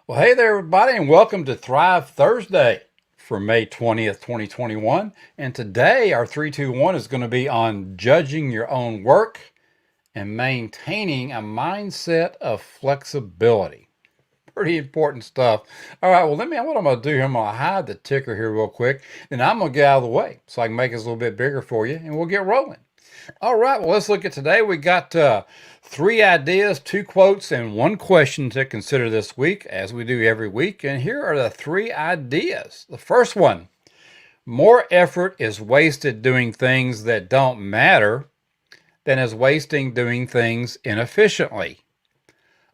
Well, hey there, everybody, and welcome to Thrive Thursday for May 20th, 2021. And today, our 321 is going to be on judging your own work and maintaining a mindset of flexibility. Pretty important stuff. All right, well, what I'm going to do here, I'm going to hide the ticker here real quick, and I'm going to get out of the way so I can make this a little bit bigger for you, and we'll get rolling. All right, well, let's look at today. We got three ideas, two quotes, and one question to consider this week, as we do every week. And here are the three ideas. The first one: more effort is wasted doing things that don't matter than is wasting doing things inefficiently.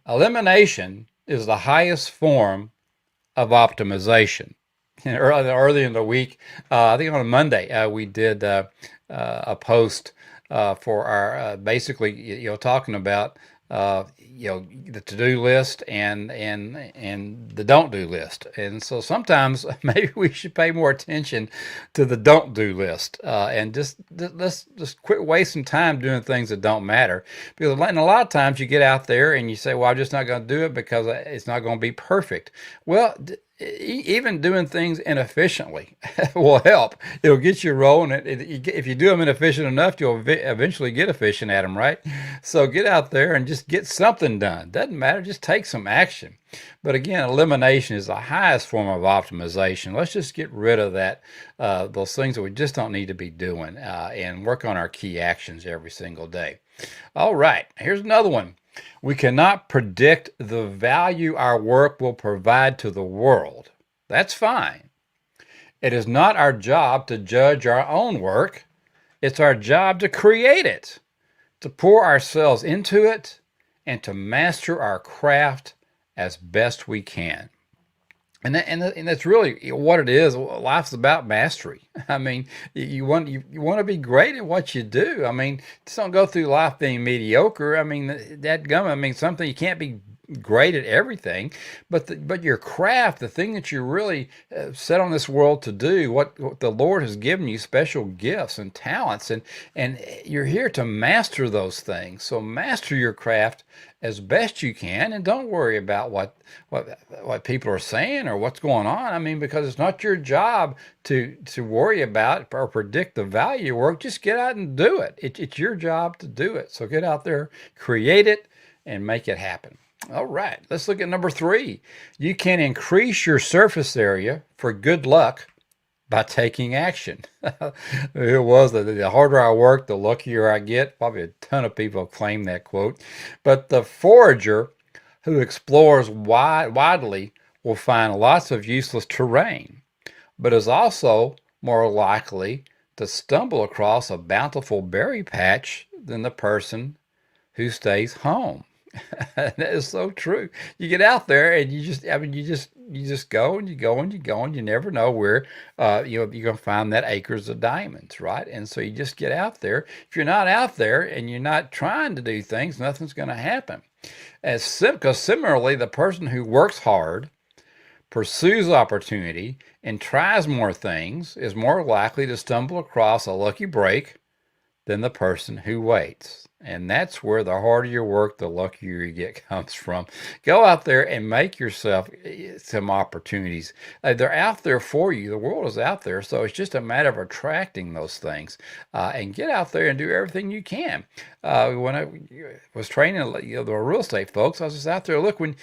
Elimination is the highest form of optimization. And early in the week, I think on a Monday, we did a post for our basically, talking about the to-do list and the don't-do list. And so sometimes maybe we should pay more attention to the don't-do list and let's just quit wasting time doing things that don't matter. Because a lot of times you get out there and you say, well, I'm just not going to do it because it's not going to be perfect. Well, even doing things inefficiently will help. It'll get you rolling. If you do them inefficient enough, you'll eventually get efficient at them, right? So get out there and just get something done. Doesn't matter. Just take some action. But again, elimination is the highest form of optimization. Let's just get rid of those things that we just don't need to be doing, and work on our key actions every single day. All right, here's another one. We cannot predict the value our work will provide to the world. That's fine. It is not our job to judge our own work. It's our job to create it, to pour ourselves into it, and to master our craft as best we can. And that's really what it is. Life's about mastery. I mean, you want to be great at what you do. I mean, just don't go through life being mediocre. I mean, something you can't be great at everything, but your craft, the thing that you really set on this world to do, what the Lord has given you, special gifts and talents, and you're here to master those things. So master your craft as best you can, and don't worry about what people are saying or what's going on. I mean, because it's not your job to worry about or predict the value of your work. Just get out and do it. It's your job to do it. So get out there, create it, and make it happen. All right, let's look at number 3. You can increase your surface area for good luck by taking action. It was the harder I work, the luckier I get. Probably a ton of people claim that quote. But the forager who explores widely will find lots of useless terrain, but is also more likely to stumble across a bountiful berry patch than the person who stays home. That is so true. You get out there and you just go and you go and you go, and you never know where you're going to find that acres of diamonds, right? And so you just get out there. If you're not out there and you're not trying to do things, nothing's going to happen. Because similarly, the person who works hard, pursues opportunity, and tries more things is more likely to stumble across a lucky break than the person who waits. And that's where the harder you work, the luckier you get comes from. Go out there and make yourself some opportunities. They're out there for you. The world is out there. So it's just a matter of attracting those things, and get out there and do everything you can. When I was training the real estate folks, I was just out there. Look, when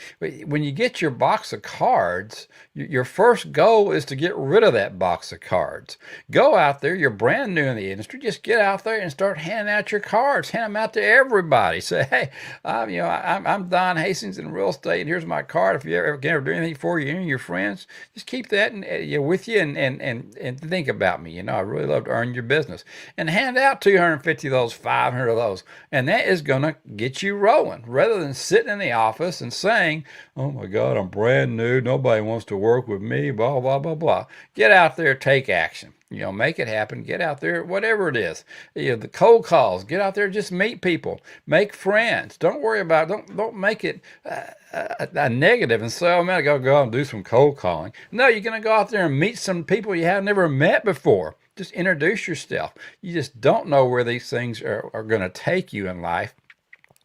you get your box of cards, your first goal is to get rid of that box of cards. Go out there. You're brand new in the industry. Just get out there and start handing out your cards. Hand them out to everybody. Say, hey, I'm Don Hastings in real estate, and here's my card. If you ever can do anything for you and your friends, just keep that with you and think about me. I really love to earn your business. And hand out 250 of those, 500 of those, and that is going to get you rolling. Rather than sitting in the office and saying, "Oh my God, I'm brand new. Nobody wants to work with me." Blah blah blah blah. Get out there, take action. Make it happen. Get out there, whatever it is. The cold calls. Get out there, just meet people, make friends. Don't worry about it. Don't make it a negative and say, "Oh man, I gotta go out and do some cold calling." No, you're gonna go out there and meet some people you have never met before. Just introduce yourself. You just don't know where these things are going to take you in life.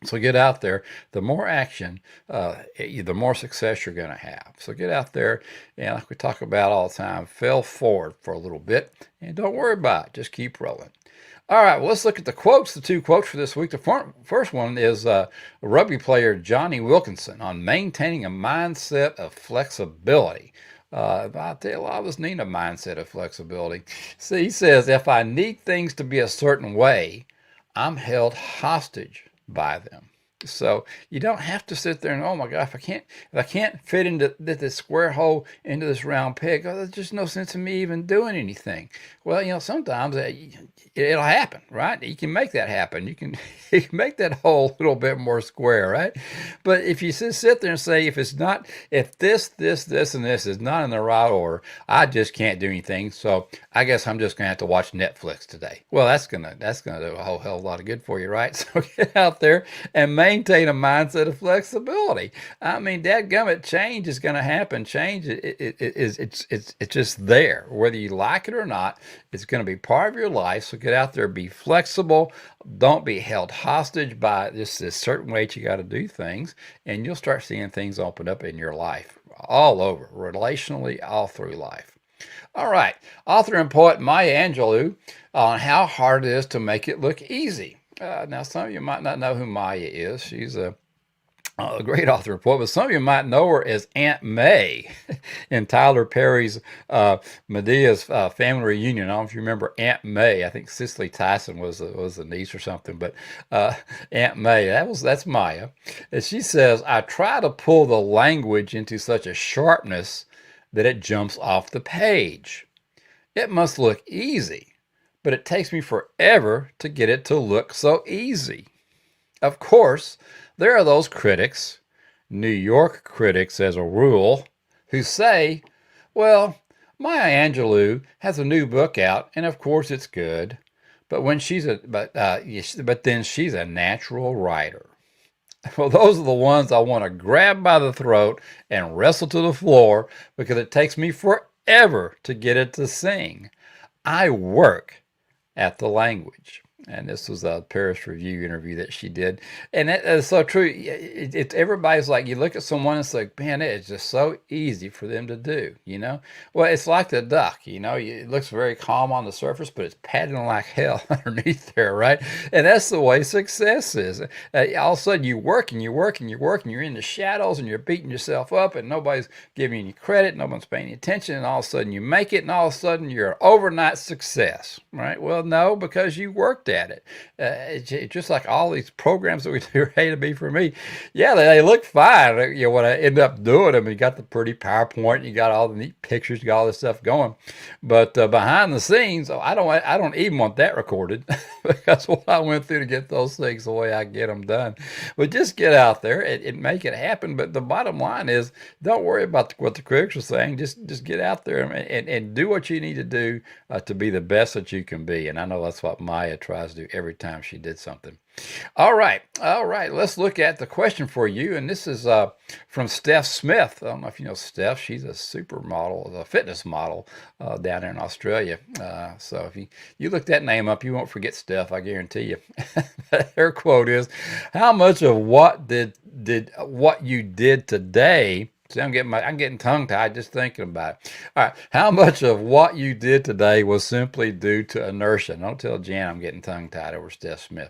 So get out there. The more action, the more success you're going to have. So get out there and, like we talk about all the time, fail forward for a little bit and don't worry about it. Just keep rolling. All right, well, let's look at the quotes, the two quotes for this week. The first one is rugby player Johnny Wilkinson on maintaining a mindset of flexibility. I tell you, a lot of us need a mindset of flexibility. See, he says, if I need things to be a certain way, I'm held hostage by them. So you don't have to sit there and, oh my God, if I can't fit into this square hole into this round peg, oh, there's just no sense in me even doing anything. Well, sometimes it'll happen, right? You can make that happen. You can you can make that hole a little bit more square, right? But if you sit there and say, if this, and this is not in the right order, I just can't do anything. So I guess I'm just gonna have to watch Netflix today. Well, that's gonna do a whole hell of a lot of good for you, right? So get out there and maintain a mindset of flexibility. I mean, dadgummit, change is gonna happen. Change it's just there, whether you like it or not. It's going to be part of your life. So get out there, be flexible. Don't be held hostage by just this certain way that you got to do things. And you'll start seeing things open up in your life all over, relationally, all through life. All right. Author and poet Maya Angelou on how hard it is to make it look easy. Now, some of you might not know who Maya is. She's a great author and poet, but some of you might know her as Aunt May in Tyler Perry's Medea's family reunion. I don't know if you remember Aunt May. I think Cicely Tyson was the niece or something, but Aunt May, that's Maya. And she says, I try to pull the language into such a sharpness that it jumps off the page. It must look easy, but it takes me forever to get it to look so easy. Of course, there are those critics, New York critics as a rule, who say, well, Maya Angelou has a new book out, and of course it's good, but then she's a natural writer. Well, those are the ones I want to grab by the throat and wrestle to the floor because it takes me forever to get it to sing. I work at the language. And this was a Paris Review interview that she did. And that is so true. Everybody's like, you look at someone, it's like, man, it's just so easy for them to do, Well, it's like the duck, it looks very calm on the surface, but it's paddling like hell underneath there, right? And that's the way success is. All of a sudden you work and you work and you work and you're in the shadows and you're beating yourself up and nobody's giving you any credit, nobody's paying any attention, and all of a sudden you make it and all of a sudden you're an overnight success, right? Well, no, because you worked at it. It's just like all these programs that we do A to B for me. Yeah, they look fine. When I end up doing them, you got the pretty PowerPoint, you got all the neat pictures, you got all this stuff going. But behind the scenes, I don't even want that recorded because what I went through to get those things the way I get them done. But just get out there and make it happen. But the bottom line is, don't worry about what the critics are saying. Just get out there and do what you need to do to be the best that you can be. And I know that's what Maya tries to do every time she did something. All right. Let's look at the question for you. And this is from Steph Smith. I don't know if you know Steph. She's a supermodel, a fitness model down there in Australia. So if you look that name up, you won't forget Steph, I guarantee you. Her quote is, how much of what you did today. See, I'm getting tongue-tied just thinking about it. All right. How much of what you did today was simply due to inertia? Don't tell Jan I'm getting tongue-tied over Steph Smith.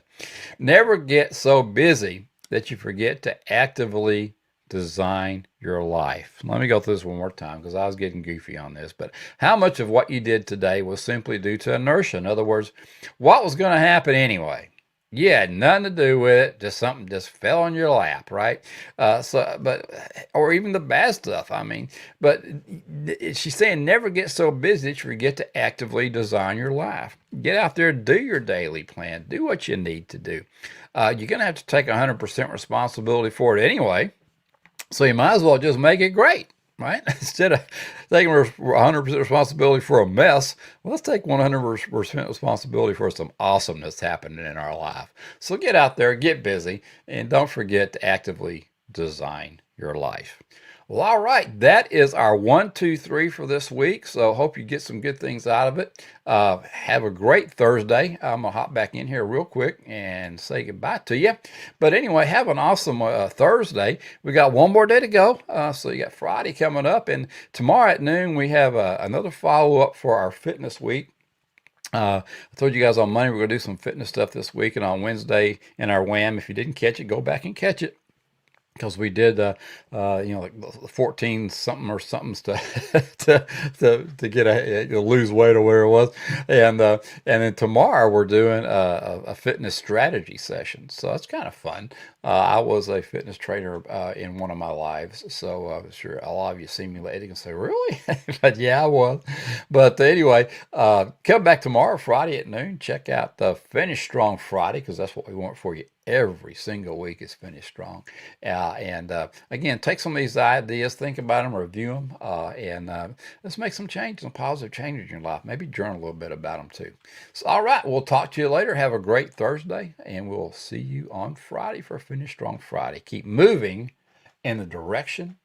Never get so busy that you forget to actively design your life. Let me go through this one more time because I was getting goofy on this. But how much of what you did today was simply due to inertia? In other words, what was going to happen anyway? You had nothing to do with it. Just something just fell on your lap, right? Or even the bad stuff. But she's saying never get so busy that you forget to actively design your life. Get out there, do your daily plan, do what you need to do. You're going to have to take 100% responsibility for it anyway. So you might as well just make it great. Right? Instead of taking 100% responsibility for a mess, let's take 100% responsibility for some awesomeness happening in our life. So get out there, get busy, and don't forget to actively design your life. Well, all right. That is our 1, 2, 3 for this week. So hope you get some good things out of it. Have a great Thursday. I'm going to hop back in here real quick and say goodbye to you. But anyway, have an awesome Thursday. We got one more day to go. So you got Friday coming up. And tomorrow at noon, we have another follow up for our fitness week. I told you guys on Monday we're going to do some fitness stuff this week. And on Wednesday in our WAM, if you didn't catch it, go back and catch it, because we did, like 14 something or something to to get lose weight or where it was, and then tomorrow we're doing a fitness strategy session, so it's kind of fun. I was a fitness trainer in one of my lives, so I'm sure a lot of you see me later and say, "Really?" But yeah, I was. But anyway, come back tomorrow, Friday at noon. Check out the Finish Strong Friday, because that's what we want for you every single week, is finish strong. And again, take some of these ideas, think about them, review them, and let's make some changes, some positive changes in your life. Maybe journal a little bit about them too. So, all right, we'll talk to you later. Have a great Thursday, and we'll see you on Friday for Finish Strong Friday. Keep moving in the direction